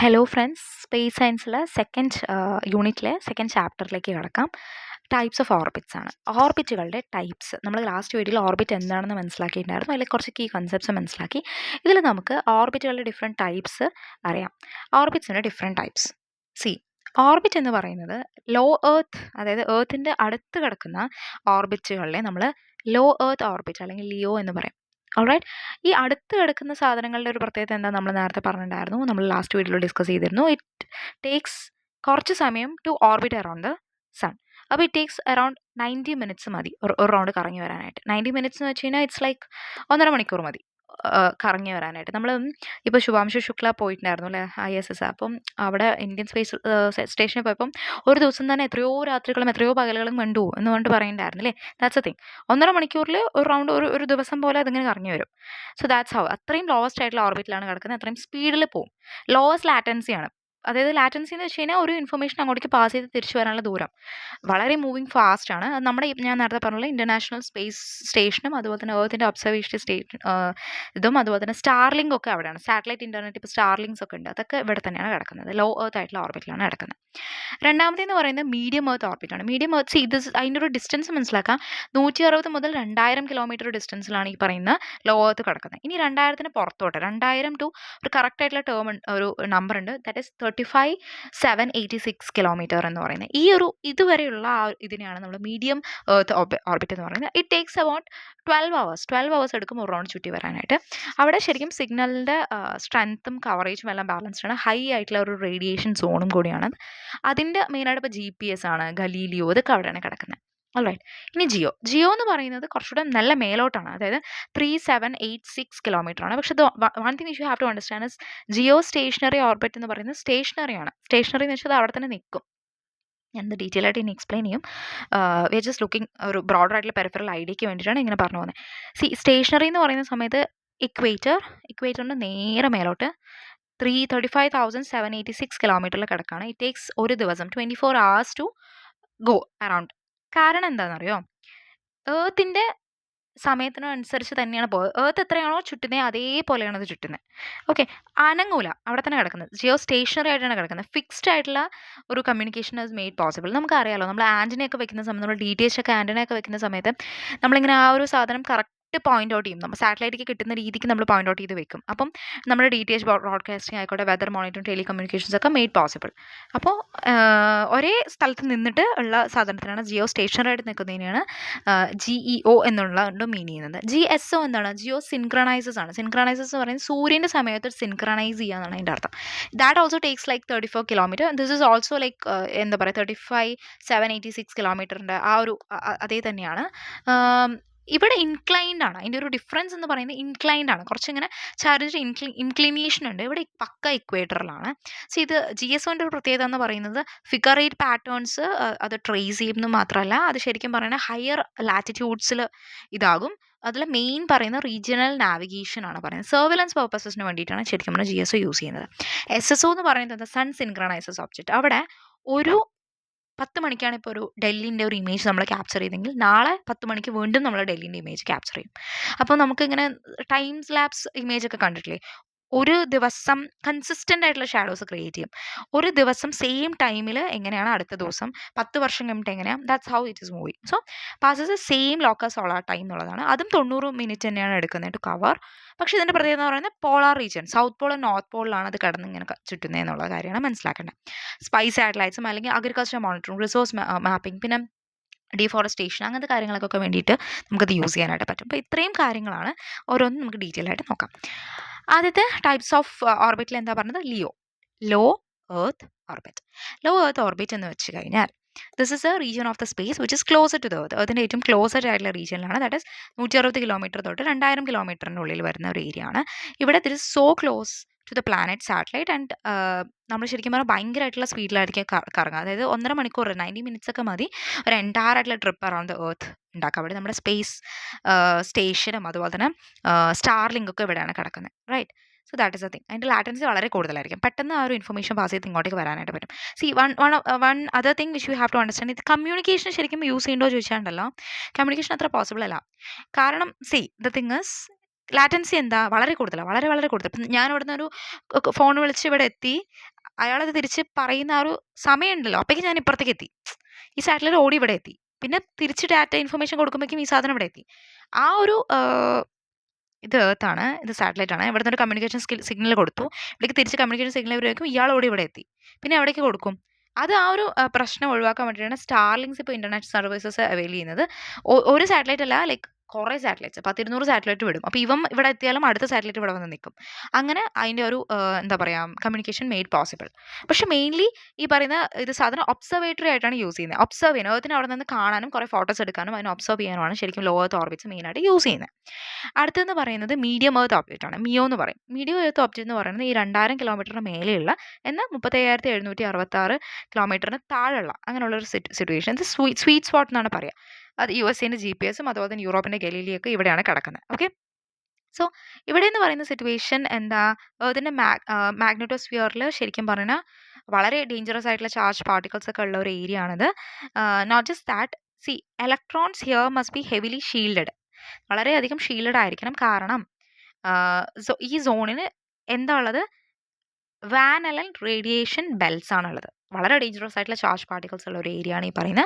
Hello friends, space സയൻസിലെ second യൂണിറ്റിലെ second ചാപ്റ്ററിലേക്ക് കിടക്കാം. Types of orbits ആണ്. ഓർബിറ്റുകളുടെ ടൈപ്സ് നമ്മൾ ലാസ്റ്റ് വീഡിയോയിൽ ഓർബിറ്റ് എന്താണെന്ന് മനസ്സിലാക്കിയിട്ടുണ്ടായിരുന്നു. അതിൽ കുറച്ച് കീ കൺസെപ്റ്റ്സ് മനസ്സിലാക്കി. ഇതിൽ നമുക്ക് ഓർബിറ്റുകളുടെ ഡിഫറെൻറ്റ് ടൈപ്സ് അറിയാം. ഓർബിറ്റ്സിൻ്റെ ഡിഫറെൻറ്റ് ടൈപ്സ്. സി ഓർബിറ്റ് എന്ന് പറയുന്നത് ലോ എർത്ത്, അതായത് എർത്തിൻ്റെ അടുത്ത് കിടക്കുന്ന ഓർബിറ്റുകളിലെ നമ്മൾ ലോ എർത്ത് ഓർബിറ്റ് അല്ലെങ്കിൽ ലിയോ എന്ന് പറയും. ഓൾറൈറ്റ്, ഈ അടുത്ത് കിടക്കുന്ന സാധനങ്ങളുടെ ഒരു പ്രത്യേകത എന്താ നമ്മൾ നേരത്തെ പറഞ്ഞിട്ടുണ്ടായിരുന്നു, നമ്മൾ ലാസ്റ്റ് വീഡിയോയിൽ ഡിസ്കസ് ചെയ്തിരുന്നു. ഇറ്റ് ടേക്സ് കുറച്ച് സമയം to orbit around the sun. അപ്പോൾ ഇറ്റ് ടേക്സ് അറൗണ്ട് 90 മിനിറ്റ്സ് മതി ഒരു റൗണ്ട് കറങ്ങി വരാനായിട്ട്. 90 മിനിറ്റ്സ് എന്ന് വെച്ച് കഴിഞ്ഞാൽ ഇറ്റ്സ് ലൈക്ക് 1.5 മണിക്കൂർ മതി കറങ്ങി വരാനായിട്ട്. നമ്മൾ ഇപ്പോൾ ശുഭാംശു ശുക്ല പോയിട്ടുണ്ടായിരുന്നു അല്ലേ, ISS. അപ്പം അവിടെ ഇന്ത്യൻ സ്പേസ് സ്റ്റേഷനിൽ പോയപ്പം ഒരു ദിവസം തന്നെ എത്രയോ രാത്രികളും എത്രയോ പകലുകളും കണ്ടു എന്ന് പറഞ്ഞിട്ട് പറയുന്നുണ്ടായിരുന്നു അല്ലേ. That's A thing. 1.5 മണിക്കൂറിൽ ഒരു റൗണ്ട് ഒരു ദിവസം പോലെ അതിങ്ങനെ കറങ്ങി വരും. So that's how. അത്രയും ലോവസ്റ്റ് ആയിട്ടുള്ള ഓർബിറ്റിലാണ് കിടക്കുന്നത്, അത്രയും സ്പീഡിൽ പോകും. ലോവസ്റ്റ് ലാറ്റൻസിയാണ്. അതായത് ലാറ്റൻസി എന്ന് വെച്ച് കഴിഞ്ഞാൽ ഒരു ഇൻഫർമേഷൻ അങ്ങോട്ടേക്ക് പാസ് ചെയ്ത് തിരിച്ചു വരാനുള്ള ദൂരം വളരെ മൂവിങ് ഫാസ്റ്റ് ആണ്. അത് നമ്മുടെ ഞാൻ നേരത്തെ പറഞ്ഞ ഇൻ്റർനാഷണൽ സ്പേസ് സ്റ്റേഷനും അതുപോലെ തന്നെ എർത്തിൻ്റെ ഒബ്സർവേഷൻ ഇതും അതുപോലെ തന്നെ സ്റ്റാർലിങ്ക് ഒക്കെ അവിടെയാണ്. സാറ്റലൈറ്റ് ഇൻ്റർനെറ്റ് ഇപ്പോൾ സ്റ്റാർലിങ്സ് ഒക്കെ ഉണ്ട്, അതൊക്കെ ഇവിടെ തന്നെയാണ് കിടക്കുന്നത്. ലോ എർത്ത് ആയിട്ടുള്ള ഓർബിറ്റിലാണ് കിടക്കുന്നത്. രണ്ടാമത്തേന്ന് പറയുന്നത് മീഡിയം എർത്ത് ഓർബിറ്റാണ്. മീഡിയം എർത്ത് ഇത് അതിൻ്റെ ഒരു ഡിസ്റ്റൻസ് മനസ്സിലാക്കാം. 160 മുതൽ 2000 കിലോമീറ്റർ ഡിസ്റ്റൻസിലാണ് ഈ പറയുന്ന ലോ എർത്ത് കിടക്കുന്നത്. ഇനി 2000 പുറത്തോട്ട് 2000 ടു ഒരു കറക്റ്റ് ആയിട്ടുള്ള ഒരു നമ്പർ ഉണ്ട്, ദാറ്റ് ഈസ് 35,786 കിലോമീറ്റർ എന്ന് പറയുന്നത്. ഈ ഒരു ഇതുവരെയുള്ള ഇതിനെയാണ് നമ്മൾ മീഡിയം എർത്ത് ഓർബിറ്റ് എന്ന് പറയുന്നത്. ഇറ്റ് ടേക്സ് അബൌട്ട് 12 hours എടുക്കും ഒരു റൗണ്ട് ചുറ്റി വരാനായിട്ട്. അവിടെ ശരിക്കും സിഗ്നലിൻ്റെ സ്ട്രെങ്ത്തും കവറേജും എല്ലാം ബാലൻസ്ഡ് ആണ്. ഹൈ ആയിട്ടുള്ള ഒരു റേഡിയേഷൻ സോണും കൂടിയാണ്. അതിൻ്റെ മെയിനായിട്ട് ഇപ്പോൾ GPS ആണ്, ഗലീലിയോ, ഇതൊക്കെ അവിടെയാണ് കിടക്കുന്നത്. ഓൾറൈറ്റ്. ഇനി ജിയോ എന്ന് പറയുന്നത് കുറച്ചുകൂടെ നല്ല മേലോട്ടാണ്, അതായത് 3786 കിലോമീറ്റർ ആണ്. പക്ഷേ one thing you have to understand is geostationary orbit എന്ന് പറയുന്നത് സ്റ്റേഷനറിയാണ്. സ്റ്റേഷനറി എന്ന് വെച്ചാൽ അവിടെ തന്നെ നിൽക്കും. ഞാനത് ഡീറ്റെയിൽ ആയിട്ട് ഇനി എക്സ്പ്ലെയിൻ ചെയ്യും. വി ആർ ജസ്റ്റ് ലുക്കിംഗ് ഒരു ബ്രോഡർ ആയിട്ടുള്ള പെരിഫറൽ ഐഡിയയ്ക്ക് വേണ്ടിയിട്ടാണ് ഇങ്ങനെ പറഞ്ഞു പോകുന്നത്. സ്റ്റേഷനറി എന്ന് പറയുന്ന സമയത്ത് ഇക്വേറ്ററിൻ്റെ നേരെ മേലോട്ട് 35,786 കിലോമീറ്ററിൽ കിടക്കുകയാണ്. ഇറ്റ് ടേക്സ് ഒരു ദിവസം 24 hours ടു ഗോ അറൗണ്ട്. കാരണം എന്താണെന്നറിയോ, ഏർത്തിൻ്റെ സമയത്തിനനുസരിച്ച് തന്നെയാണ് ഏർത്ത് എത്രയാണോ ചുറ്റുന്നത് അതേപോലെയാണ് അത് ചുറ്റുന്നത്. ഓക്കെ, അനങ്ങൂല, അവിടെ തന്നെ കിടക്കുന്നത്. ജിയോ സ്റ്റേഷനറി ആയിട്ടാണ് കിടക്കുന്നത്. ഫിക്സ്ഡ് ആയിട്ടുള്ള ഒരു കമ്മ്യൂണിക്കേഷൻ ഇസ് മെയ്ഡ് പോസിബിൾ. നമുക്കറിയാലോ, നമ്മൾ ആൻറ്റിനയൊക്കെ വെക്കുന്ന സമയത്ത്, നമ്മൾ DTH ഒക്കെ ആൻറ്റിനയൊക്കെ വെക്കുന്ന സമയത്ത് നമ്മളിങ്ങനെ ആ ഒരു സാധനം കറക്റ്റ് പോയിന്റ് ഔട്ട് ചെയ്യും. നമ്മൾ സാറ്റലൈറ്റിലേക്ക് കിട്ടുന്ന രീതിക്ക് നമ്മൾ പോയിന്റ് ഔട്ട് ചെയ്ത് വെക്കും. അപ്പം നമ്മുടെ DTH ബ്രോഡ്കാസ്റ്റിംഗ് ആയിക്കോട്ടെ, വെതർ മോണിറ്ററിംഗ്, ടെലികമ്മ്യൂണിക്കേഷൻസ് ഒക്കെ മെയ്ഡ് പോസിബിൾ. അപ്പോൾ ഒരേ സ്ഥലത്ത് നിന്നിട്ട് ഉള്ള സാധനത്തിനാണ് ജിയോ സ്റ്റേഷനറി ആയിട്ട് നിൽക്കുന്നതിനാണ് GEO എന്നുള്ള മീൻ ചെയ്യുന്നത്. GSO എന്താണ്? ജിയോ സിൻക്രണൈസസ് ആണ്. സിൻക്രണൈസസ് എന്ന് പറയുന്നത് സൂര്യൻ്റെ സമയത്ത് സിൻക്രണൈസ് ചെയ്യുക എന്നാണ് അതിൻ്റെ അർത്ഥം. That also takes like 34 kilometre. This is also like എന്താ പറയുക, 35,786 കിലോമീറ്ററിൻ്റെ ആ ഒരു അതേ തന്നെയാണ്. ഇവിടെ ഇൻക്ലൈൻഡ് ആണ്. അതിൻ്റെ ഒരു ഡിഫറൻസ് എന്ന് പറയുന്നത് ഇൻക്ലൈൻഡ് ആണ്. കുറച്ചിങ്ങനെ ചരിഞ്ഞ ഇൻക്ലിനേഷൻ ഉണ്ട്. ഇവിടെ പക്ക ഇക്വേറ്ററിലാണ്. സോ ഇത് GSOൻ്റെ ഒരു പ്രത്യേകത എന്ന് പറയുന്നത് ഫിഗർ 8 പാറ്റേൺസ് അത് ട്രേസ് ചെയ്യുന്നത് മാത്രമല്ല, അത് ശരിക്കും പറയുന്നത് ഹയർ ലാറ്റിറ്റ്യൂഡ്സിൽ ഇതാകും. അതിൽ മെയിൻ പറയുന്ന റീജിയണൽ നാവിഗേഷൻ ആണ് പറയുന്നത്. സർവൈലൻസ് പർപ്പസസിന് വേണ്ടിയിട്ടാണ് ശരിക്കും പറഞ്ഞാൽ GSO യൂസ് ചെയ്യുന്നത്. SSO എന്ന് പറയുന്നത് സൺ സിൻക്രണൈസസ് ഒബ്ജക്റ്റ്. അവിടെ ഒരു 10 മണിക്കാണ് ഇപ്പോൾ ഒരു ഡൽഹിൻ്റെ ഒരു ഇമേജ് നമ്മൾ ക്യാപ്ചർ ചെയ്തെങ്കിൽ നാളെ 10 മണിക്ക് വീണ്ടും നമ്മൾ ഡൽഹിൻ്റെ ഇമേജ് ക്യാപ്ചർ ചെയ്യും. അപ്പോൾ നമുക്കിങ്ങനെ ടൈംസ് ലാപ്സ് ഇമേജ് ഒക്കെ കണ്ടിട്ടില്ലേ, ഒരു ദിവസം കൺസിസ്റ്റൻ്റ് ആയിട്ടുള്ള ഷാഡോസ് ക്രിയേറ്റ് ചെയ്യും. ഒരു ദിവസം സെയിം ടൈമിൽ എങ്ങനെയാണ് അടുത്ത ദിവസം 10 വർഷം കഴിഞ്ഞിട്ട് എങ്ങനെയാണ്, that's how it is moving. So passes same local solar time എന്നുള്ളതാണ്. അതും 90 മിനിറ്റ് തന്നെയാണ് എടുക്കുന്നത് ടു കവർ. പക്ഷേ ഇതിൻ്റെ പ്രത്യേകത എന്ന് പറയുന്നത് polar region, south pole north പോളിലാണ് അത് കിടന്ന് ഇങ്ങനെ ചുറ്റുന്നത് എന്നുള്ള കാര്യമാണ് മനസ്സിലാക്കേണ്ടത്. സ്പൈസ് സാറ്റലൈറ്റ്സും അല്ലെങ്കിൽ അഗ്രികൾച്ചർ മോണിറ്ററിംഗ്, റിസോഴ്സ് മാപ്പിംഗ്, പിന്നെ ഡീഫോറസ്റ്റേഷൻ, അങ്ങനത്തെ കാര്യങ്ങൾക്കൊക്കെ വേണ്ടിയിട്ട് നമുക്കത് യൂസ് ചെയ്യാനായിട്ട് പറ്റും. അപ്പോൾ ഇത്രയും കാര്യങ്ങളാണ് ഓരോന്നും നമുക്ക് ഡീറ്റെയിൽ ആയിട്ട് നോക്കാം. ആദ്യത്തെ ടൈപ്സ് ഓഫ് ഓർബിറ്റിൽ എന്താ പറഞ്ഞത്? Low earth orbit. Low earth orbit എന്ന് വെച്ച് കഴിഞ്ഞാൽ this is a region of the space which is closer to the earth. അതിൻ്റെ ഏറ്റവും ക്ലോസർ ആയിട്ടുള്ള റീജിയനിലാണ്. ദാറ്റ് ഇസ് 160 കിലോമീറ്റർ തൊട്ട് 2000 കിലോമീറ്ററിൻ്റെ ഉള്ളിൽ വരുന്ന ഒരു ഏരിയ ആണ്. ഇവിടെ this is so close to the planet satellite and നമ്മൾ ശരിക്കും പറഞ്ഞാൽ ഭയങ്കരമായിട്ടുള്ള സ്പീഡിലായിരിക്കും കറങ്ങുക. അതായത് 1.5 മണിക്കൂർ 90 മിനിറ്റ്സ് ഒക്കെ മതി ഒരു എൻറ്റയർ ആയിട്ടുള്ള ട്രിപ്പ് അറൗണ്ട് ദ എർത്ത് ഉണ്ടാക്കാം. അവിടെ നമ്മുടെ സ്പേസ് സ്റ്റേഷനും അതുപോലെ തന്നെ സ്റ്റാർലിങ്ക് ഒക്കെ ഇവിടെയാണ് കിടക്കുന്നത്. Right. So that is a thing. അതിൻ്റെ ലാറ്റൻസി വളരെ കൂടുതലായിരിക്കും. പെട്ടെന്ന് ആ ഒരു ഇൻഫർമേഷൻ പാസ് ചെയ്ത് ഇങ്ങോട്ടേക്ക് വരാനായിട്ട് പറ്റും. One other thing which you have to understand, ഇത് കമ്മ്യൂണിക്കേഷൻ ശരിക്കും യൂസ് ചെയ്യേണ്ടോ ചോദിച്ചാണ്ടല്ലോ, കമ്മ്യൂണിക്കേഷൻ അത്ര പോസിബിൾ അല്ല. കാരണം ദ തിങ് ഇസ് ലാറ്റൻസി എന്താ വളരെ കൂടുതലാണ്, വളരെ വളരെ കൂടുതൽ. ഇപ്പം ഞാൻ ഇവിടുന്ന് ഒരു ഫോൺ വിളിച്ച് ഇവിടെ എത്തി, അയാളത് തിരിച്ച് പറയുന്ന ആ ഒരു സമയമുണ്ടല്ലോ, അപ്പോഴേക്കും ഞാൻ ഇപ്പുറത്തേക്ക് എത്തി, ഈ സാറ്റലൈറ്റ് ഓടി ഇവിടെ എത്തി, പിന്നെ തിരിച്ച് ഡാറ്റ ഇൻഫർമേഷൻ കൊടുക്കുമ്പോഴേക്കും ഈ സാധനം ഇവിടെ എത്തി. ആ ഒരു ഇത് ഏർത്താണ്, ഇത് സാറ്റലൈറ്റ് ആണ്. ഇവിടുന്ന് ഒരു കമ്മ്യൂണിക്കേഷൻ സിഗ്നൽ കൊടുത്തു, ഇവിടേക്ക് തിരിച്ച് കമ്മ്യൂണിക്കേഷൻ സിഗ്നൽ വരുമ്പോഴേക്കും ഇയാളോട് ഇവിടെ എത്തി, പിന്നെ എവിടേക്ക് കൊടുക്കും? അത് ആ ഒരു പ്രശ്നം ഒഴിവാക്കാൻ വേണ്ടിയിട്ടാണ് സ്റ്റാർലിങ്സ് ഇപ്പോൾ ഇൻ്റർനെറ്റ് സർവീസസ് അവൈൽ ചെയ്യുന്നത്. ഒരു സാറ്റലൈറ്റ് അല്ല, ലൈക്ക് കുറേ സാറ്റലൈറ്റ്സ്, 100-200 സാറ്റലൈറ്റ് വിടും. അപ്പോൾ ഇവൻ ഇവിടെ എത്തിയാലും അടുത്ത സാറ്റലൈറ്റ് ഇവിടെ വന്ന് നിൽക്കും. അങ്ങനെ അതിൻ്റെ ഒരു എന്താ പറയുക, കമ്മ്യൂണിക്കേഷൻ മെയ്ഡ് പോസിബിൾ. പക്ഷേ മെയിൻലി ഈ പറയുന്ന ഇത് സാധനം ഒബ്സർവേറ്ററി ആയിട്ടാണ് യൂസ് ചെയ്യുന്നത്. ഒബ്സർവ് ചെയ്യാൻ, ഏർത്തിന് അവിടെ നിന്ന് കാണാനും കുറേ ഫോട്ടോസ് എടുക്കാനും അതിനെ ഒബ്സർവ് ചെയ്യാനുമാണ് ശരിക്കും ലോ എർത്ത് ഓർബിറ്റ്സ് മെയിനായിട്ട് യൂസ് ചെയ്യുന്നത്. അടുത്തെന്ന് പറയുന്നത് മീഡിയം എർത്ത് ഓബ്ജക്റ്റ് ആണ്, മിയോ എന്ന് പറയും. മീഡിയം എർത്ത് ഓബ്ജക്റ്റ് എന്ന് പറയുന്നത് ഈ 2000 കിലോമീറ്ററിന് മേലെയുള്ള എന്നാൽ 35,766 കിലോമീറ്ററിന് താഴെയുള്ള അങ്ങനെയുള്ളൊരു സിറ്റുവേഷൻ. ഇത് സ്വീറ്റ് സ്പോട്ട് എന്നാണ് പറയുക. അത് USA-ൻ്റെ GPS-ഉം അതുപോലെ തന്നെ യൂറോപ്പിൻ്റെ ഗലീലിയൊക്കെ ഇവിടെയാണ് കിടക്കുന്നത്. ഓക്കെ, സോ ഇവിടെ എന്ന് പറയുന്ന സിറ്റുവേഷൻ എന്താ, ഏർത്തിൻ്റെ മാഗ്നറ്റോസ്ഫിയറിൽ ശരിക്കും പറഞ്ഞാൽ വളരെ ഡേഞ്ചറസ് ആയിട്ടുള്ള ചാർജ് പാർട്ടിക്കിൾസ് ഒക്കെ ഉള്ള ഒരു ഏരിയ ആണിത്. Not just that, see electrons here must be heavily shielded, വളരെയധികം ഷീൽഡഡ് ആയിരിക്കണം. കാരണം ഈ സോണിന് എന്താ ഉള്ളത്, വാൻ അലൻ റേഡിയേഷൻ ബെൽസ് ആണുള്ളത്. വളരെ ഡേഞ്ചറസ് ആയിട്ടുള്ള ചാർജ് പാർട്ടിക്കിൾസ് ഉള്ള ഒരു ഏരിയ ആണ് ഈ പറയുന്ന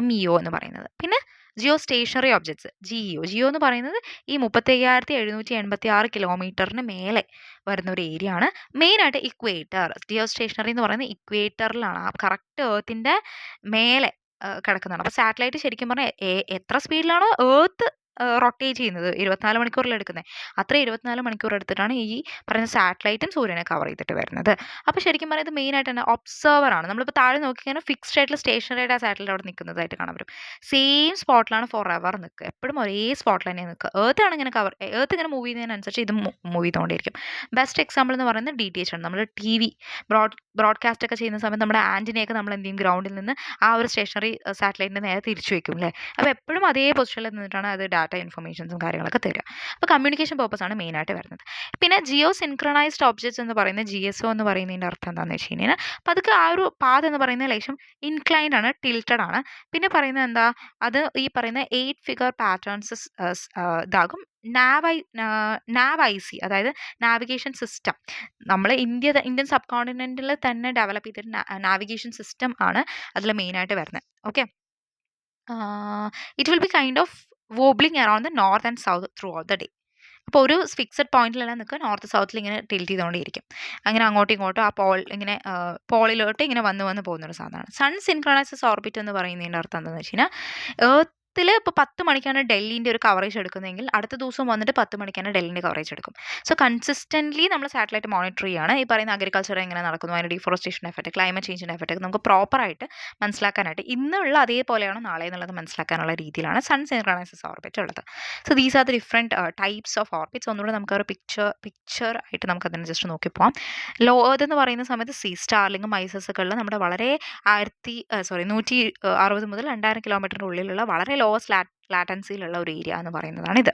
MEO എന്ന് പറയുന്നത്. പിന്നെ ജിയോ സ്റ്റേഷനറി ഒബ്ജക്ട്സ്, ജിയോ എന്ന് പറയുന്നത് ഈ 35,786 കിലോമീറ്ററിന് മേലെ വരുന്ന ഒരു ഏരിയ ആണ്. മെയിനായിട്ട് ഇക്വേറ്റർ, ജിയോ സ്റ്റേഷനറി എന്ന് പറയുന്നത് ഇക്വേറ്ററിലാണ്, ആ കറക്റ്റ് ഏർത്തിൻ്റെ മേലെ കിടക്കുന്നതാണ്. അപ്പോൾ സാറ്റലൈറ്റ് ശരിക്കും പറഞ്ഞാൽ എത്ര സ്പീഡിലാണോ ഏർത്ത് റൊട്ടേറ്റ് ചെയ്യുന്നത്, 24 മണിക്കൂറിൽ എടുക്കുന്നത്, അത്ര 24 മണിക്കൂർ എടുത്തിട്ടാണ് ഈ പറയുന്ന സാറ്റലൈറ്റും സൂര്യനെ കവർ ചെയ്തിട്ട് വരുന്നത്. അപ്പോൾ ശരിക്കും പറഞ്ഞാൽ ഇത് മെയിനായിട്ട് തന്നെ ഒബ്സർവറാണ്. നമ്മളിപ്പോൾ താഴെ നോക്കിക്കഴിഞ്ഞാൽ ഫിക്സ്ഡ് ആയിട്ടുള്ള സ്റ്റേഷനറിയുടെ ആ സാറ്റലൈറ്റ് അവിടെ നിൽക്കുന്നതായിട്ട് കാണാൻ പറ്റും. സെയിം സ്പോട്ടിലാണ് ഫോർ എവർ നിൽക്കുക, എപ്പോഴും ഒരേ സ്പോട്ടിൽ തന്നെ നിൽക്കുക. ഏർത്താണ് ഇങ്ങനെ ഏർത്ത് ഇങ്ങനെ മൂവ് ചെയ്യുന്നതിനനുസരിച്ച് ഇത് മൂവ് ചെയ്തുകൊണ്ടിരിക്കും. ബെസ്റ്റ് എക്സാമ്പിൾ എന്ന് പറയുന്നത് DTH ആണ്. നമ്മൾ TV ബ്രോഡ്കാസ്റ്റ് ഒക്കെ ചെയ്യുന്ന സമയത്ത് നമ്മുടെ ആൻറ്റിനെയൊക്കെ നമ്മൾ എന്ത് ചെയ്യും, ഗ്രൗണ്ടിൽ നിന്ന് ആ ഒരു സ്റ്റേഷനറി സാറ്റലൈറ്റിൻ്റെ നേരെ തിരിച്ചു വയ്ക്കും അല്ലേ. അപ്പോൾ എപ്പോഴും അതേ പൊസിഷനിൽ നിന്നിട്ടാണ് അത് ഡാറ്റ ഇൻഫർമേഷൻസും കാര്യങ്ങളൊക്കെ തരിക. അപ്പോൾ കമ്മ്യൂണിക്കേഷൻ പർപ്പസ് ആണ് മെയിനായിട്ട് വരുന്നത്. പിന്നെ ജിയോ സിൻക്രണൈസ്ഡ് ഒബ്ജക്ട്സ് എന്ന് പറയുന്നത് GSO എന്ന് പറയുന്നതിൻ്റെ അർത്ഥം എന്താണെന്ന് വെച്ച് കഴിഞ്ഞാൽ, അപ്പോൾ അതൊക്കെ ആ ഒരു പാത്ത് എന്ന് പറയുന്നത് ലേശം ഇൻക്ലൈൻഡ് ആണ്, ടിൽറ്റഡ് ആണ്. പിന്നെ പറയുന്നത് എന്താ, അത് ഈ പറയുന്ന 8 ഫിഗർ പാറ്റേൺസ് ഇതാകും. NAVIC, അതായത് നാവിഗേഷൻ സിസ്റ്റം, നമ്മൾ ഇന്ത്യൻ സബ് കോണ്ടിനെൻറ്റിൽ തന്നെ ഡെവലപ്പ് ചെയ്തൊരു നാവിഗേഷൻ സിസ്റ്റം ആണ് അതിൽ മെയിനായിട്ട് വരുന്നത്. Okay, it will be kind of wobbling around the north and south through out the day. അപ്പോൾ ഒരു ഫിക്സഡ് പോയിന്റിലെല്ലാം നിൽക്കുക, നോർത്ത് സൗത്തിൽ ഇങ്ങനെ ടിൽറ്റ് ചെയ്തുകൊണ്ടിരിക്കും. അങ്ങനെ അങ്ങോട്ടും ഇങ്ങോട്ടും ആ ഇങ്ങനെ പോളിലോട്ട് ഇങ്ങനെ വന്ന് പോകുന്നൊരു സാധനമാണ്. സൺ സിൻക്രണൈസസ് ഓർബിറ്റ് എന്ന് പറയുന്നതിൻ്റെ അർത്ഥം എന്താണെന്ന് വെച്ച് കഴിഞ്ഞാൽ, ഏർത്തിൽ ഇപ്പോൾ 10 മണിക്കാണ് ഡൽഹിൻ്റെ ഒരു കവറേജ് എടുക്കുന്നതെങ്കിൽ അടുത്ത ദിവസം വന്നിട്ട് 10 മണിക്കാണ് ഡൽഹിൻ്റെ കവറേജ് എടുക്കും. സോ കൺസിസ്റ്റൻ്റ്ലി നമ്മൾ സാറ്റലൈറ്റ് മോണിറ്റർ ചെയ്യുകയാണ്. ഈ പറയുന്ന അഗ്രികൾച്ചർ എങ്ങനെ നടക്കുന്നു, അതിൻ്റെ ഡിഫോറസ്റ്റേഷൻ എഫക്റ്റ്, ക്ലൈമറ്റ് ചേഞ്ചിൻ്റെ എഫക്റ്റ് നമുക്ക് പ്രോപ്പറായിട്ട് മനസ്സിലാക്കാനായിട്ട്, ഇന്നുള്ള അതേപോലെയാണ് നാളെ എന്നുള്ളത് മനസ്സിലാക്കാനുള്ള രീതിയിലാണ് സൺ സിൻക്രണൈസസ് ഓർബിറ്റ് ഉള്ളത്. So these are the different types of orbits. ഒന്നുകൂടെ നമുക്ക് ഒരു പിക്ചർ ആയിട്ട് നമുക്കതിനെ ജസ്റ്റ് നോക്കി പോകാം. ലോ എർത്ത് എന്ന് പറയുന്ന സമയത്ത് സ്റ്റാർലിങ്ങും ഐസസ് ഒക്കെ ഉള്ള നമ്മുടെ വളരെ 160 മുതൽ 2000 കിലോമീറ്ററിൻ്റെ ഉള്ളിലുള്ള വളരെ ലോവസ്റ്റ് ലാറ്റൻസിയിലുള്ള ഒരു ഏരിയ എന്ന് പറയുന്നതാണ് ഇത്.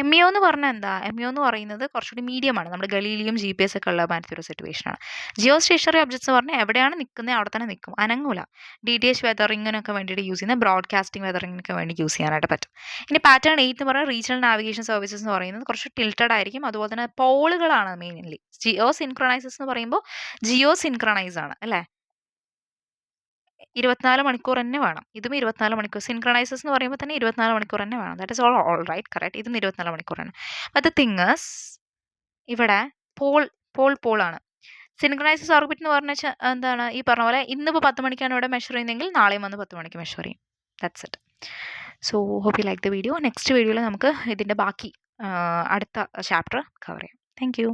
MEO എന്ന് പറഞ്ഞാൽ എന്താ, MEO എന്ന് പറയുന്നത് കുറച്ചുകൂടി മീഡിയമാണ്, നമ്മുടെ ഗലീലിയും GPS ഒക്കെ ഉള്ള മാറ്റൊരു സിറ്റുവേഷനാണ്. ജിയോ സ്റ്റേഷനറി ഒബ്ജക്ട്സ് എന്ന് പറഞ്ഞാൽ എവിടെയാണ് നിൽക്കുന്നത് അവിടെ തന്നെ നിൽക്കും, അനങ്ങൂല. DTH വെതറിങ്ങിനൊക്കെ വേണ്ടിയിട്ട് യൂസ് ചെയ്യുന്ന, ബ്രോഡ്കാസ്റ്റിംഗ് വെതറിങ്ങിനൊക്കെ വേണ്ടി യൂസ് ചെയ്യാനായിട്ട് പറ്റും. ഇനി പാറ്റേൺ 8 എന്ന് പറഞ്ഞാൽ റീജിയണൽ നാവിഗേഷൻ സർവീസസ് എന്ന് പറയുന്നത് കുറച്ച് ടിൽറ്റഡ് ആയിരിക്കും. അതുപോലെ തന്നെ പോളുകളാണ് മെയിൻലി. ജിയോ സിൻക്രണൈസസ് എന്ന് പറയുമ്പോൾ ജിയോ സിൻക്രണൈസ് ആണ് അല്ലേ, 24 മണിക്കൂർ തന്നെ വേണം. ഇതും 24 മണിക്കൂർ. സിൻക്രണൈസസ് എന്ന് പറയുമ്പോൾ തന്നെ 24 മണിക്കൂർ തന്നെ വേണം. That is all right, correct. ഇതും 24 മണിക്കൂർ തന്നെ. ബട്ട് ദ തിങ് ഈസ്, ഇവിടെ പോളാണ്. സിൻക്രണൈസസ് ഓർബിറ്റ് എന്ന് പറഞ്ഞാൽ എന്താണ്, ഈ പറഞ്ഞ പോലെ ഇന്നിപ്പോൾ 10 മണിക്കാണ് ഇവിടെ മെഷർ ചെയ്യുന്നതെങ്കിൽ നാളെയും വന്ന് 10 മണിക്ക് മെഷർ ചെയ്യും. That's it. So hope you like the video. Next വീഡിയോയിൽ നമുക്ക് ഇതിൻ്റെ ബാക്കി അടുത്ത ചാപ്റ്റർ കവർ ചെയ്യാം. Thank U.